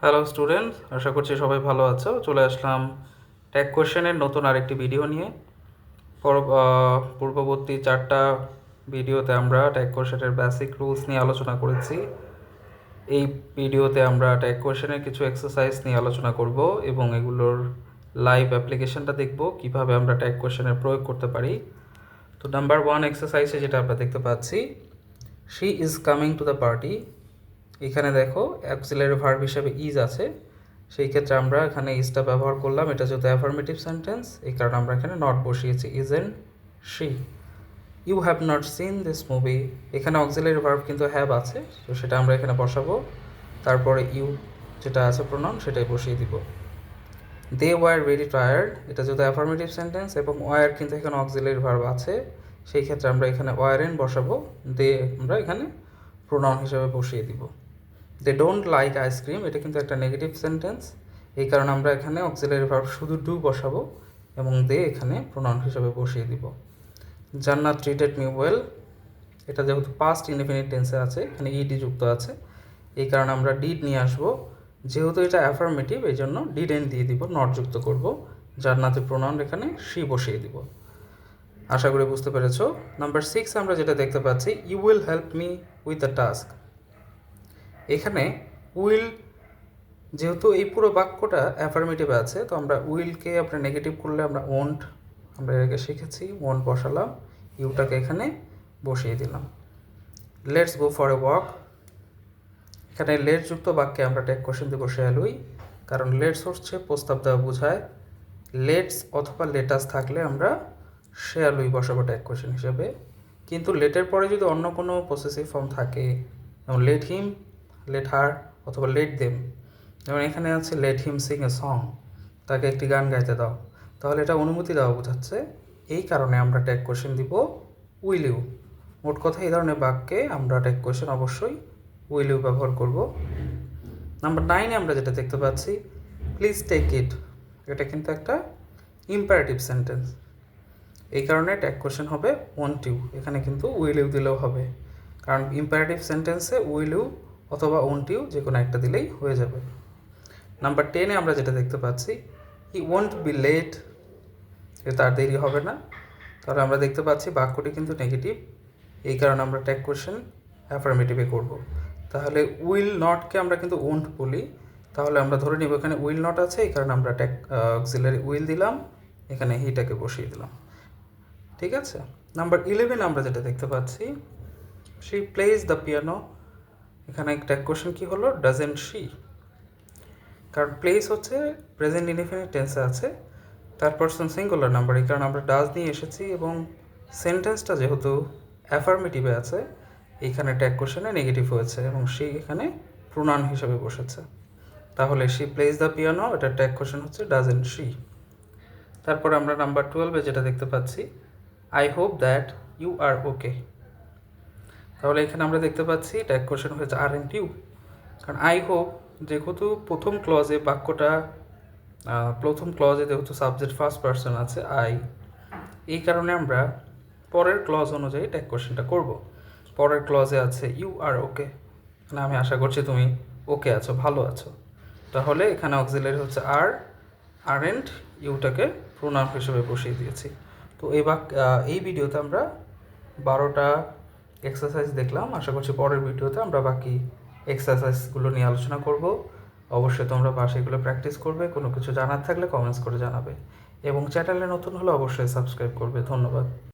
Hello students, আশা করছি সবাই ভালো আছো। চলে আসলাম ট্যাগ কোশ্চেনের নতুন আরেকটি ভিডিও নিয়ে। পূর্ববর্তী 4টা ভিডিওতে আমরা ট্যাগ কোশ্চেনের বেসিক রুলস নিয়ে আলোচনা করেছি। এই ভিডিওতে আমরা ট্যাগ কোশ্চেনের কিছু এক্সারসাইজ নিয়ে আলোচনা করব এবং এগুলোর লাইভ অ্যাপ্লিকেশনটা দেখব কিভাবে আমরা ট্যাগ কোশ্চেনের প্রয়োগ করতে পারি। তো নাম্বার 1 এক্সারসাইজে যেটা আমরা দেখতে পাচ্ছি, she is coming to the party. এখানে দেখো অ্যাক্সিলারি ভার্ব হিসেবে ইজ আছে, সেই ক্ষেত্রে আমরা এখানে ইজটা ব্যবহার করলাম। এটা যেহেতু অ্যাফার্মেটিভ সেন্টেন্স, এই কারণে আমরা এখানে নট বসিয়েছি, is and she. You have not seen this movie, এখানে অক্সিলারি ভার্ব কিন্তু হ্যাভ আছে, তো সেটা আমরা এখানে বসাবো। তারপরে ইউ যেটা আছে প্রোনাউন, সেটাই বসিয়ে দিব। দে ওয়ার ভেরি টায়ার্ড, এটা যেহেতু অ্যাফার্মেটিভ সেন্টেন্স এবং ওয়ার কিন্তু এখানে অক্সিলারি ভার্ব আছে, সেই ক্ষেত্রে আমরা এখানে ওয়ার এন বসাবো। দে আমরা এখানে প্রোনাউন হিসেবে বসিয়ে দিব। দে ডোন্ট লাইক আইসক্রিম, এটা কিন্তু একটা নেগেটিভ সেন্টেন্স, এই কারণে আমরা এখানে অক্সিলারি ভার্ব শুধু ডু বসাবো এবং দে এখানে প্রোনাউন হিসেবে বসিয়ে দিব। জান্নাত ট্রিটেড মি ওয়েল, এটা যেহেতু পাস্ট ইনডিফিনিট টেন্সে আছে, এখানে ইডি যুক্ত আছে, এই কারণে আমরা ডিড নিয়ে আসবো। যেহেতু এটা অ্যাফার্মেটিভ, এই জন্য ডিড এন্ড দিয়ে দিব, নট যুক্ত করব। জান্নাতের প্রোনাউন এখানে শি বসিয়ে দিব। আশা করি বুঝতে পেরেছো। নাম্বার 6 আমরা যেটা দেখতে পাচ্ছি, you will help me with the task. এখানে উইল, যেহেতু এই পুরো বাক্যটা অ্যাফার্মেটিভ আছে, তো আমরা উইলকে আপনার নেগেটিভ করলে আমরা ওন্ট, আমরা এর আগে শিখেছি, ওন্ট বসালাম, ইউটাকে এখানে বসিয়ে দিলাম। Let's go for a walk, এখানে লেটস যুক্ত বাক্যে আমরা ট্যাগ কোশ্চেন দিব শ্যালুই, কারণ লেটস হচ্ছে প্রস্তাব দেওয়া বোঝায়। লেটস অথবা লেটাস থাকলে আমরা শ্যালুই বসাবো ট্যাগ কোশ্চেন হিসেবে। কিন্তু লেটের পরে যদি অন্য কোনো পসেসিভ ফর্ম থাকে, যেমন লেট হিম, লেট হার অথবা লেট দেম, যেমন এখানে আছে let him Singh a song, তাকে একটি গান গাইতে দাও, তাহলে এটা অনুমতি দেওয়া বোঝাচ্ছে, এই কারণে আমরা ট্যাগ কোশ্চেন দিব উইল ইউ। মোট কথা এই ধরনের বাক্যে আমরা ট্যাগ কোশ্চেন অবশ্যই উইল ইউ ব্যবহার করব। নাম্বার 9 আমরা যেটা দেখতে পাচ্ছি, প্লিজ টেক ইট, এটা কিন্তু একটা ইম্পারেটিভ সেন্টেন্স, এই কারণে ট্যাগ কোশ্চেন হবে ওয়ান্ট ইউ, এখানে কিন্তু উইল ইউ দিলেও হবে, কারণ ইম্পারেটিভ সেন্টেন্সে উইল ইউ অথবা ওয়ান্ট ইউ যে কোনো একটা দিলেই হয়ে যাবে। নাম্বার 10 আমরা যেটা দেখতে পাচ্ছি, হি ওয়ন্ট বি লেট, তার দেরি হবে না, তাহলে আমরা দেখতে পাচ্ছি বাক্যটি কিন্তু নেগেটিভ, এই কারণে আমরা ট্যাগ কোশ্চেন অ্যাফার্মেটিভে করব। তাহলে উইল নটকে আমরা কিন্তু ওন্ট বলি, তাহলে আমরা ধরে নিব এখানে উইল নট আছে, এই কারণে আমরা ট্যাগ অক্সিলারি উইল দিলাম, এখানে হিটাকে বসিয়ে দিলাম। ঠিক আছে। নাম্বার 11 আমরা যেটা দেখতে পাচ্ছি, শি প্লেজ দ্য পিয়ানো, এখানে ট্যাগ কোশ্চেন কী হলো, ডাজেন্ট শি, কারণ প্লেস হচ্ছে প্রেজেন্ট ইনডিফিনিট টেন্সে আছে, তার পার্সন সিঙ্গুলার নাম্বার, এই কারণে আমরা ডাজ নিয়ে এসেছি এবং সেন্টেন্সটা যেহেতু অ্যাফার্মেটিভে আছে, এইখানে ট্যাগ কোশ্চেনে নেগেটিভ হয়েছে এবং সে এখানে প্রোনাউন হিসেবে বসেছে, তাহলে শি প্লেজ দ্য পিয়ানো, এটা ট্যাগ কোশ্চেন হচ্ছে ডাজেন্ট শি। তারপর আমরা নাম্বার 12 যেটা দেখতে পাচ্ছি, I hope that you are okay, তাহলে এখানে আমরা দেখতে পাচ্ছি ট্যাগ কোশ্চেন হয়েছে আর এন্ড ইউ, কারণ আই হোপ যেহেতু প্রথম ক্লজে বাক্যটা, প্রথম ক্লজে যেহেতু সাবজেক্ট ফার্স্ট পার্সন আছে আই, এই কারণে আমরা পরের ক্লজ অনুযায়ী ট্যাগ কোশ্চেনটা করব। পরের ক্লজে আছে ইউ আর ওকে, মানে আমি আশা করছি তুমি ওকে আছো, ভালো আছো, তাহলে এখানে অক্সিলারি হচ্ছে আর এন্ড ইউটাকে প্রোনাউন হিসেবে বসিয়ে দিয়েছি। তো এই ভিডিওতে আমরা 12টা এক্সারসাইজ দেখলাম, আশা করছি পরের ভিডিওতে আমরা বাকি এক্সারসাইজগুলো নিয়ে আলোচনা করব। অবশ্যই তোমরা পাশে এগুলো প্র্যাকটিস করবে, কোনো কিছু জানার থাকলে কমেন্টস করে জানাবে এবং চ্যানেলে নতুন হলে অবশ্যই সাবস্ক্রাইব করবে। ধন্যবাদ।